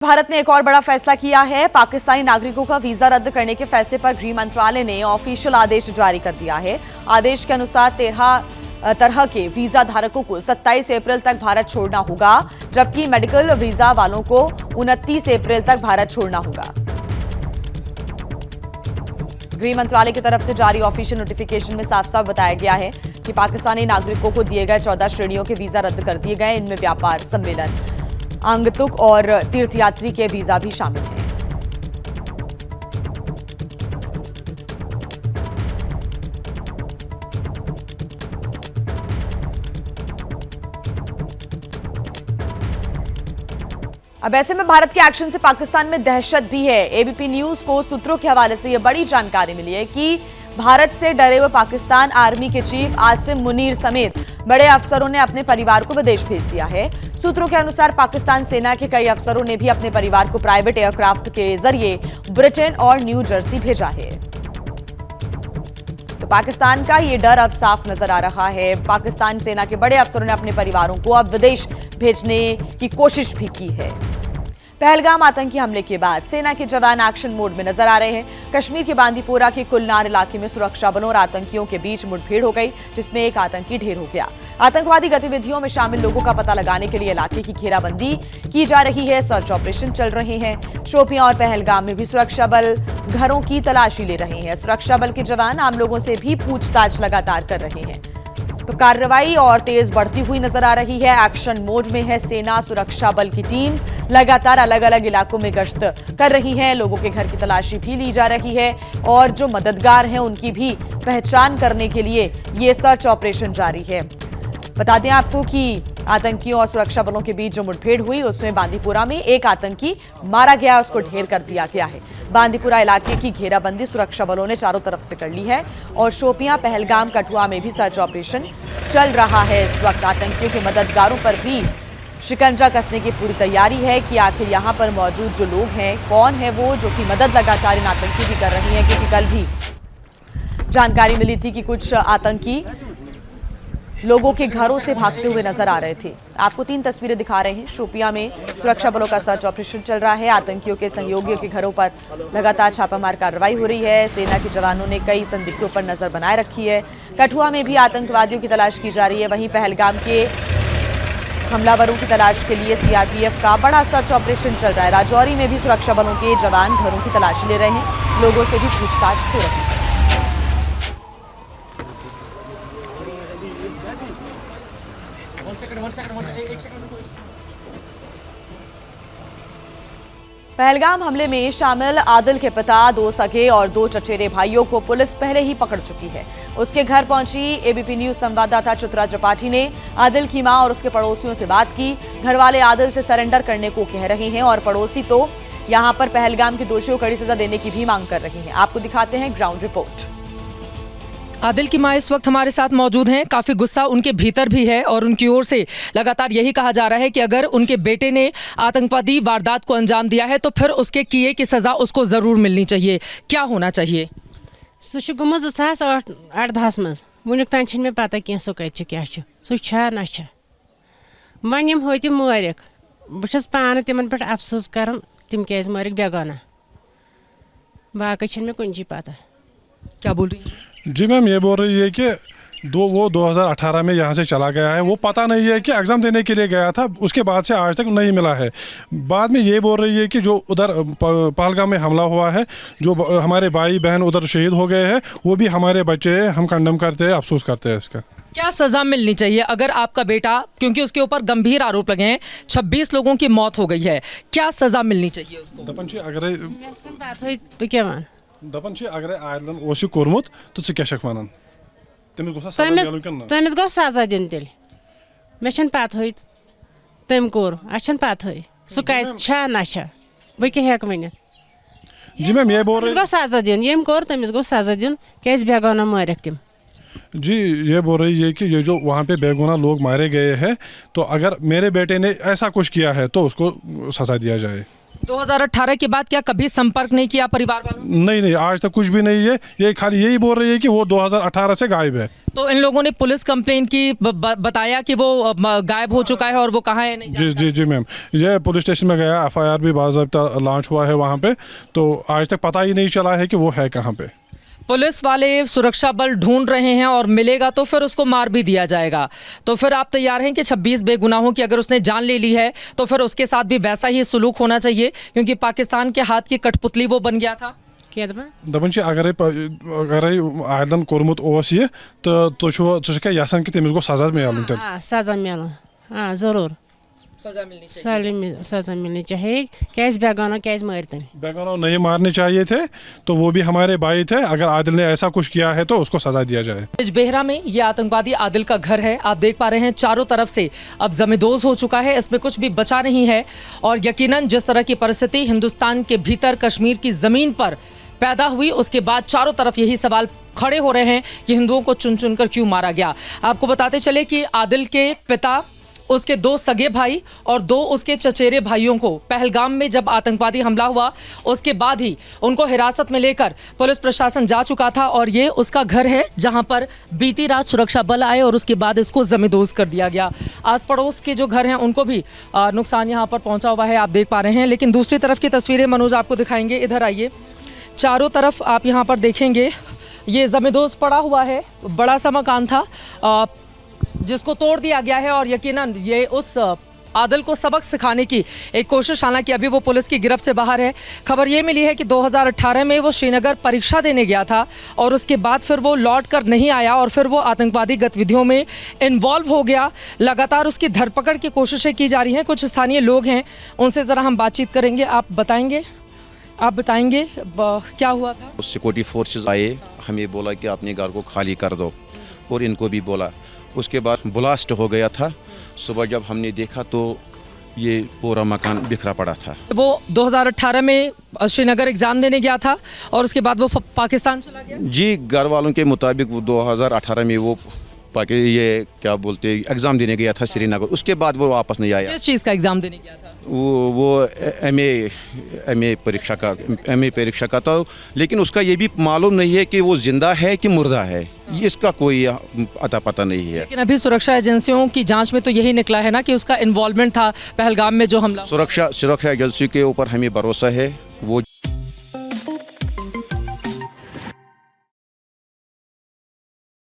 भारत ने एक और बड़ा फैसला किया है। पाकिस्तानी नागरिकों का वीजा रद्द करने के फैसले पर गृह मंत्रालय ने ऑफिशियल आदेश जारी कर दिया है। आदेश के अनुसार 13 तरह के वीजा धारकों को 27 अप्रैल तक भारत छोड़ना होगा, जबकि मेडिकल वीजा वालों को 29 अप्रैल तक भारत छोड़ना होगा। गृह मंत्रालय की तरफ से जारी ऑफिशियल नोटिफिकेशन में साफ साफ बताया गया है कि पाकिस्तानी नागरिकों को दिए गए 14 श्रेणियों के वीजा रद्द कर दिए गए। इनमें व्यापार, सम्मेलन, आगंतुक और तीर्थयात्री के वीजा भी शामिल हैं। अब ऐसे में भारत के एक्शन से पाकिस्तान में दहशत भी है। एबीपी न्यूज को सूत्रों के हवाले से यह बड़ी जानकारी मिली है कि भारत से डरे हुए पाकिस्तान आर्मी के चीफ आसिम मुनीर समेत बड़े अफसरों ने अपने परिवार को विदेश भेज दिया है। सूत्रों के अनुसार पाकिस्तान सेना के कई अफसरों ने भी अपने परिवार को प्राइवेट एयरक्राफ्ट के जरिए ब्रिटेन और न्यू जर्सी भेजा है। तो पाकिस्तान का ये डर अब साफ नजर आ रहा है। पाकिस्तान सेना के बड़े अफसरों ने अपने परिवारों को अब विदेश भेजने की कोशिश भी की है। पहलगाम आतंकी हमले के बाद सेना के जवान एक्शन मोड में नजर आ रहे हैं। कश्मीर के बांदीपोरा के कुलनार इलाके में सुरक्षा बलों और आतंकियों के बीच मुठभेड़ हो गई, जिसमें एक आतंकी ढेर हो गया। आतंकवादी गतिविधियों में शामिल लोगों का पता लगाने के लिए इलाके की घेराबंदी की जा रही है। सर्च ऑपरेशन चल रहे हैं। शोपियां और पहलगाम में भी सुरक्षा बल घरों की तलाशी ले रहे हैं। सुरक्षा बल के जवान आम लोगों से भी पूछताछ लगातार कर रहे हैं। तो कार्रवाई और तेज बढ़ती हुई नजर आ रही है। एक्शन मोड में है सेना। सुरक्षा बल की टीम लगातार अलग अलग इलाकों में गश्त कर रही है। लोगों के घर की तलाशी भी ली जा रही है और जो मददगार हैं उनकी भी पहचान करने के लिए ये सर्च ऑपरेशन जारी है। बता दें आपको कि आतंकियों और सुरक्षा बलों के बीच जो मुठभेड़ हुई उसमें बांदीपुरा में एक आतंकी मारा गया, उसको ढेर कर दिया गया है। बांदीपुरा इलाके की घेराबंदी सुरक्षा बलों ने चारों तरफ से कर ली है और शोपियां, पहलगाम, कठुआ में भी सर्च ऑपरेशन चल रहा है। इस वक्त आतंकियों के मददगारों पर भी शिकंजा कसने की पूरी तैयारी है कि आखिर यहाँ पर मौजूद जो लोग हैं कौन है वो जो कि मदद लगातार इन आतंकी की कर रही है, क्योंकि कल भी जानकारी मिली थी कि कुछ आतंकी लोगों के घरों से भागते हुए नजर आ रहे थे। आपको 3 तस्वीरें दिखा रहे हैं। शोपियां में सुरक्षा बलों का सर्च ऑपरेशन चल रहा है। आतंकियों के सहयोगियों के घरों पर लगातार छापामार कार्रवाई हो रही है। सेना के जवानों ने कई संदिग्धों पर नजर बनाए रखी है। कठुआ में भी आतंकवादियों की तलाश की जा रही है। वहीं पहलगाम के हमलावरों की तलाश के लिए सीआरपीएफ का बड़ा सर्च ऑपरेशन चल रहा है। राजौरी में भी सुरक्षा बलों के जवान घरों की तलाशी ले रहे हैं। लोगों से भी पूछताछ हो रही है। पहलगाम हमले में शामिल आदिल के पिता, 2 सगे और 2 चचेरे भाइयों को पुलिस पहले ही पकड़ चुकी है। उसके घर पहुंची एबीपी न्यूज संवाददाता चित्रा त्रिपाठी ने आदिल की मां और उसके पड़ोसियों से बात की। घर वाले आदिल से सरेंडर करने को कह रहे हैं और पड़ोसी तो यहां पर पहलगाम के दोषियों को कड़ी सजा देने की भी मांग कर रहे हैं। आपको दिखाते हैं ग्राउंड रिपोर्ट। आदिल की मां इस वक्त हमारे साथ मौजूद हैं। काफ़ी गुस्सा उनके भीतर भी है और उनकी ओर से लगातार यही कहा जा रहा है कि अगर उनके बेटे ने आतंकवादी वारदात को अंजाम दिया है तो फिर उसके किए की सज़ा उसको ज़रूर मिलनी चाहिए। क्या होना चाहिए? सह गुमत 2018 मज वुनिक तान मे पता कह सह कत क्या सह ना वन यम हो तम मारिक बस पान तिमन पे अफसोस कर तम क्या मारिक बेगाना बाकी मे कुछ पता। क्या बोल रही है? जी मैम, ये बोल रही है कि वो 2018 में यहाँ से चला गया है। वो पता नहीं है कि एग्ज़ाम देने के लिए गया था, उसके बाद से आज तक नहीं मिला है। बाद में ये बोल रही है कि जो उधर पहलगाम में हमला हुआ है, जो हमारे भाई बहन उधर शहीद हो गए हैं, वो भी हमारे बच्चे हैं। हम कंडम करते हैं, अफसोस करते हैं इसका। क्या सज़ा मिलनी चाहिए अगर आपका बेटा, क्योंकि उसके ऊपर गंभीर आरोप लगे हैं, 26 लोगों की मौत हो गई है, क्या सज़ा मिलनी चाहिए उसको? दपन अगर आदिलन ओस कोर्मुत तो चे क्या वन तमिस गो सजा दिन तेल मे पत तम कोर अ पत सह कत ना बह क्या हेक वन। जी मैम, ये बोल रही गो सजा दिन यम कोर तमिस गो सजा दिन क्या बेगाना मारिक तम। जी, ये बोल रही है कि ये जो वहाँ पे बेगुनाह लोग मारे गए हैं, तो अगर मेरे बेटे ने ऐसा कुछ किया है तो उसको सजा दिया जाए। 2018 के बाद क्या कभी संपर्क नहीं किया परिवार वालों से? नहीं, आज तक कुछ भी नहीं है। ये खाली यही बोल रही है कि वो 2018 से गायब है। तो इन लोगों ने पुलिस कंप्लेन की, बताया कि वो गायब हो चुका है और वो कहाँ है नहीं जी जानता। जी जी मैम, ये पुलिस स्टेशन में गया, FIR भी बाज़ाब्ता लॉन्च हुआ है वहाँ पे, तो आज तक पता ही नहीं चला है कि वो है कहाँ पे। पुलिस वाले सुरक्षा बल ढूंढ रहे हैं और मिलेगा तो फिर उसको मार भी दिया जाएगा। तो फिर आप तैयार हैं कि 26 बेगुनाहों की अगर उसने जान ले ली है तो फिर उसके साथ भी वैसा ही सुलूक होना चाहिए, क्योंकि पाकिस्तान के हाथ की कठपुतली वो बन गया था। दपन अगर आदलन कोर्मुत ओस ये तो यसान कि तमिस गो सजा मिलून तेल। सजा मिलन जरूर सजा मिलनी चाहिए। सजा मिलनी चाहिए। कैस बेगाना कैस मारते बेगाना नहीं मारने चाहिए थे, तो वो भी हमारे भाई थे। अगर आदिल ने ऐसा कुछ किया है तो उसको सजा दिया जाए। बिजबेहरा में ये आतंकवादी आदिल का घर है। आप देख पा रहे हैं चारों तरफ से अब जमींदोज हो चुका है, इसमें कुछ भी बचा नहीं है। और यकीनन जिस तरह की परिस्थिति हिंदुस्तान के भीतर कश्मीर की जमीन पर पैदा हुई, उसके बाद चारों तरफ यही सवाल खड़े हो रहे हैं कि हिंदुओं को चुन चुन कर क्यों मारा गया। आपको बताते चले कि आदिल के पिता, उसके 2 सगे भाई और 2 उसके चचेरे भाइयों को पहलगाम में जब आतंकवादी हमला हुआ उसके बाद ही उनको हिरासत में लेकर पुलिस प्रशासन जा चुका था। और ये उसका घर है जहां पर बीती रात सुरक्षा बल आए और उसके बाद इसको जमींदोज कर दिया गया। आस पड़ोस के जो घर हैं उनको भी नुकसान यहाँ पर पहुँचा हुआ है, आप देख पा रहे हैं। लेकिन दूसरी तरफ की तस्वीरें मनोज आपको दिखाएंगे। इधर आइए, चारों तरफ आप यहाँ पर देखेंगे ये जमींदोज पड़ा हुआ है। बड़ा सा मकान था जिसको तोड़ दिया गया है और यकीनन ये उस आदिल को सबक सिखाने की एक कोशिश, हालांकि अभी वो पुलिस की गिरफ्त से बाहर है। खबर ये मिली है कि 2018 में वो श्रीनगर परीक्षा देने गया था और उसके बाद फिर वो लौट कर नहीं आया और फिर वो आतंकवादी गतिविधियों में इन्वॉल्व हो गया। लगातार उसकी धरपकड़ की कोशिशें की जा रही हैं। कुछ स्थानीय लोग हैं, उनसे ज़रा हम बातचीत करेंगे। आप बताएंगे क्या हुआ था? सिक्योरिटी फोर्सेस आए, हमें बोला कि अपने घर को खाली कर दो और इनको भी बोला। उसके बाद ब्लास्ट हो गया था। सुबह जब हमने देखा तो ये पूरा मकान बिखरा पड़ा था। वो 2018 में श्रीनगर एग्ज़ाम देने गया था और उसके बाद वो पाकिस्तान चला गया। जी, घर वालों के मुताबिक वो 2018 में वो ये क्या बोलते एग्ज़ाम देने गया था श्रीनगर। उसके बाद वो वापस नहीं आया। किस चीज़ का एग्ज़ाम देने गया था? वो MA परीक्षा का था, लेकिन उसका ये भी मालूम नहीं है कि वो जिंदा है कि मुर्दा है। इसका कोई अता पता नहीं है। लेकिन अभी सुरक्षा एजेंसियों की जांच में तो यही निकला है ना कि उसका इन्वॉल्वमेंट था पहलगाम में जो हमला। सुरक्षा एजेंसी के ऊपर हमें भरोसा है।